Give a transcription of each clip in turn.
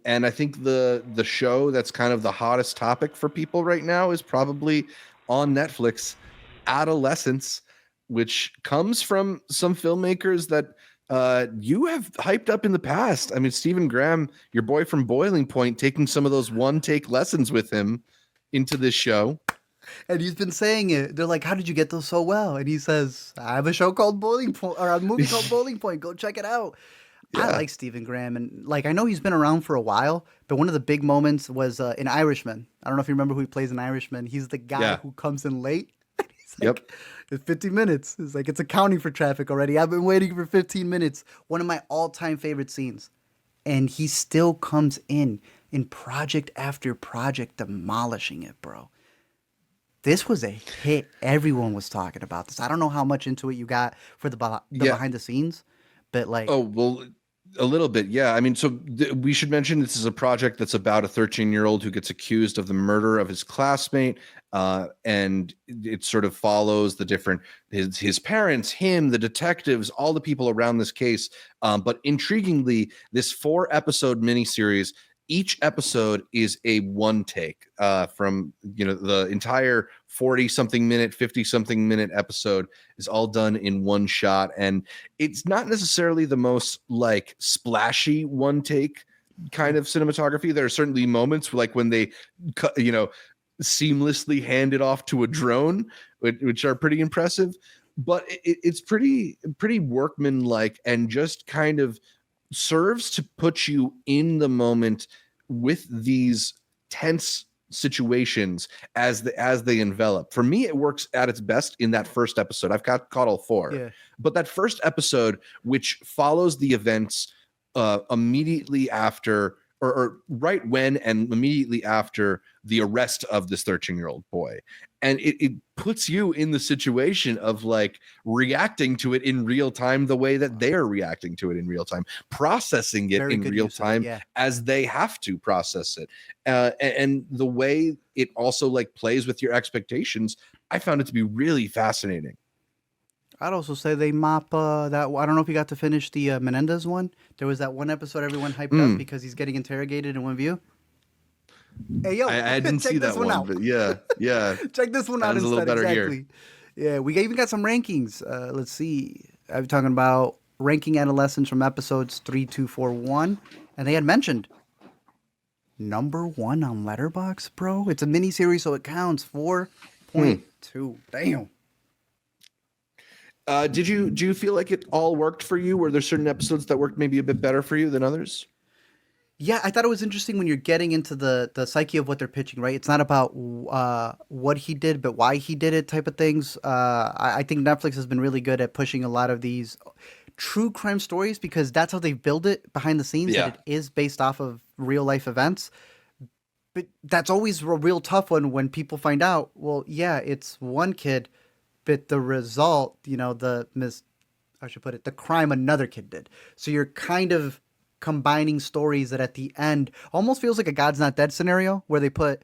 And I think the show that's kind of the hottest topic for people right now is probably on Netflix, Adolescence, which comes from some filmmakers that you have hyped up in the past. I mean, Stephen Graham, your boy from Boiling Point, taking some of those one-take lessons with him into this show. And he's been saying it. They're like, "How did you get those so well?" And he says, "I have a show called Boiling Point, or a movie called Boiling Point. Go check it out." I Yeah. like Stephen Graham, and like I know he's been around for a while, but one of the big moments was in Irishman. I don't know if you remember who he plays in Irishman. He's the guy Yeah. who comes in late. He's Yep. like, "It's 15 minutes." It's like it's accounting for traffic already. I've been waiting for 15 minutes. One of my all-time favorite scenes, and he still comes in project after project, demolishing it, bro. This was a hit. Everyone was talking about this. I don't know how much into it you got for the Yeah. behind the scenes, but like, Oh, well, a little bit. Yeah. I mean, so we should mention this is a project that's about a 13-year-old who gets accused of the murder of his classmate. And it sort of follows the different his parents, him, the detectives, all the people around this case. But intriguingly, this 4-episode miniseries, each episode is a one take from the entire 40 something minute, 50 something minute episode is all done in one shot. And it's not necessarily the most like splashy one take kind yeah, of cinematography. There are certainly moments like when they seamlessly hand it off to a drone, which are pretty impressive. But it's pretty workmanlike and just kind of serves to put you in the moment with these tense situations as they envelop. For me, it works at its best in that first episode. I've caught all 4, yeah. but that first episode, which follows the events immediately after, or right when and immediately after the arrest of this 13-year-old boy, and it puts you in the situation of like reacting to it in real time the way that they are reacting to it in real time, processing it Very in good real use of it. time Yeah. as they have to process it, and the way it also like plays with your expectations. I found it to be really fascinating. I'd also say they mop that. I don't know if you got to finish the Menendez one. There was that one episode everyone hyped up Mm, because he's getting interrogated in one view. Hey, yo, I didn't see check this that one one, out. but yeah, Check this one out sounds a little instead. better here. Exactly. Yeah, we even got some rankings. Let's see. I'm talking about ranking Adolescence from episodes 3, 2, 4, 1. And they had mentioned #1 on Letterbox, bro. It's a mini series, so it counts. Hmm. 4.2. Damn. Do you feel like it all worked for you? Were there certain episodes that worked maybe a bit better for you than others? Yeah, I thought it was interesting when you're getting into the psyche of what they're pitching, right? It's not about what he did, but why he did it type of things. I think Netflix has been really good at pushing a lot of these true crime stories because that's how they build it behind the scenes, that Yeah. it is based off of real life events. But that's always a real tough one when people find out, well, yeah, it's one kid, but the result, I should put it, the crime another kid did. So you're kind of combining stories that at the end almost feels like a God's Not Dead scenario where they put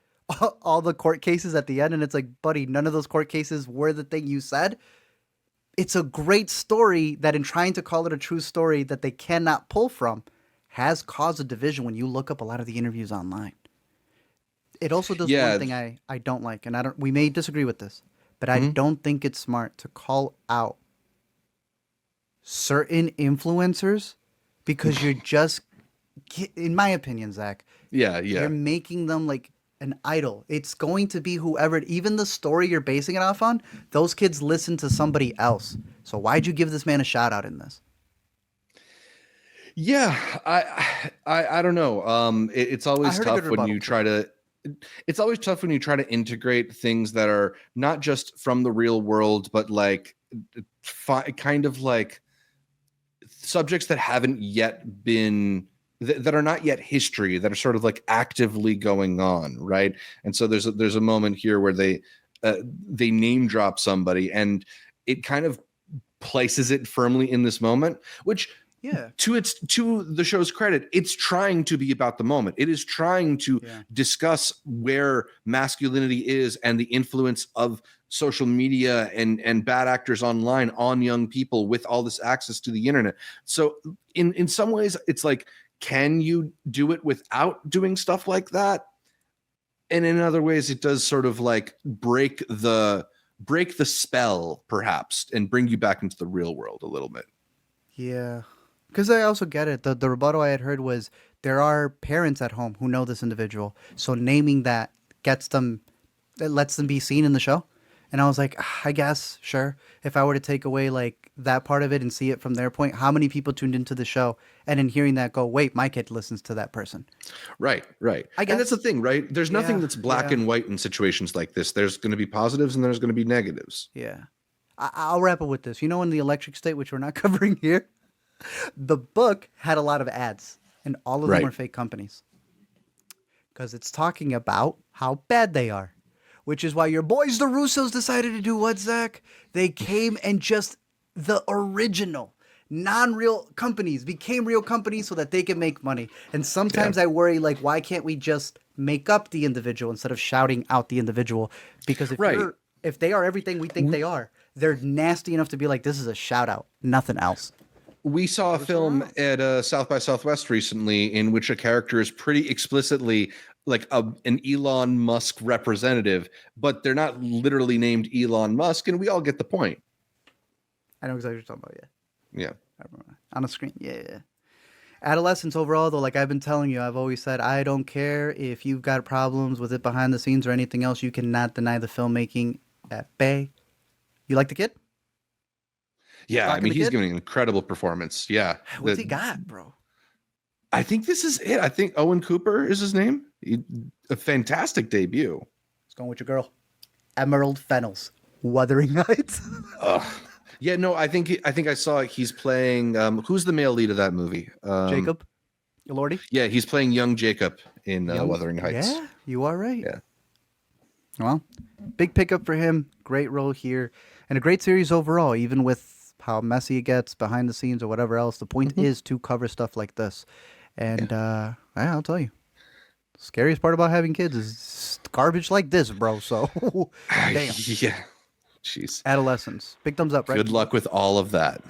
all the court cases at the end and it's like, buddy, none of those court cases were the thing you said. It's a great story that in trying to call it a true story that they cannot pull from has caused a division when you look up a lot of the interviews online. It also does one Yeah. thing I don't like, and we may disagree with this, but I Mhm. don't think it's smart to call out certain influencers because you're just, in my opinion, Zach, Yeah, you're yeah. making them like an idol. It's going to be whoever, even the story you're basing it off on, those kids listen to somebody else. So why'd you give this man a shout out in this? Yeah, I don't know. It's I always heard a good tough when rebuttal you to it. try to it's always tough when you try to integrate things that are not just from the real world, but like kind of like subjects that haven't yet been that are not yet history, that are sort of like actively going on, right? And so there's a moment here where they name drop somebody, and it kind of places it firmly in this moment, which Yeah. to the show's credit, it's trying to be about the moment. It is trying to Yeah. discuss where masculinity is and the influence of social media and bad actors online on young people with all this access to the internet. So in some ways, it's like can you do it without doing stuff like that? And in other ways, it does sort of like break the spell, perhaps, and bring you back into the real world a little bit. Yeah. Because I also get it. The rebuttal I had heard was there are parents at home who know this individual. So naming that gets them, it lets them be seen in the show. And I was like, I guess, sure. If I were to take away like that part of it and see it from their point, how many people tuned into the show and in hearing that go, wait, my kid listens to that person. Right, right. I And that's the guess. thing, right? There's nothing Yeah, that's black yeah, and white in situations like this. There's going to be positives and there's going to be negatives. yeah. I'll wrap it with this. You know, in the Electric State, which we're not covering here, the book had a lot of ads, and all of them Right. are fake companies because it's talking about how bad they are, which is why your boys, the Russos, decided to do what, Zach? They came and just the original non-real companies became real companies so that they can make money. And Yeah. sometimes I worry, like, why can't we just make up the individual instead of shouting out the individual? Because Right. if they are everything we think they are, they're nasty enough to be like, this is a shout out, nothing else. We saw a film at South by Southwest recently in which a character is pretty explicitly like an Elon Musk representative, but they're not literally named Elon Musk, and we all get the point. I know exactly what you're talking about. Yeah, Yeah. I remember. On a screen. Yeah, yeah. Adolescence overall, though, like I've been telling you, I've always said I don't care if you've got problems with it behind the scenes or anything else. You cannot deny the filmmaking at bay. You like the kid? Yeah, I Rocking mean, the he's kid? giving an incredible performance. Yeah. What's he got, bro? I think this is it. I think Owen Cooper is his name. A fantastic debut. It's going with your girl, Emerald Fennels, Wuthering Heights. Yeah, no, I think I saw he's playing who's the male lead of that movie? Jacob, Elordi, Yeah, he's playing young Jacob in young. Wuthering Heights. Yeah, you are right. Yeah. Well, big pickup for him. Great role here, and a great series overall. Even with how messy it gets behind the scenes or whatever else, the point is to cover stuff like this. And I'll tell you, scariest part about having kids is garbage like this, bro. So, damn. Yeah. Jeez. Adolescence. Big thumbs up, right? Good luck with all of that.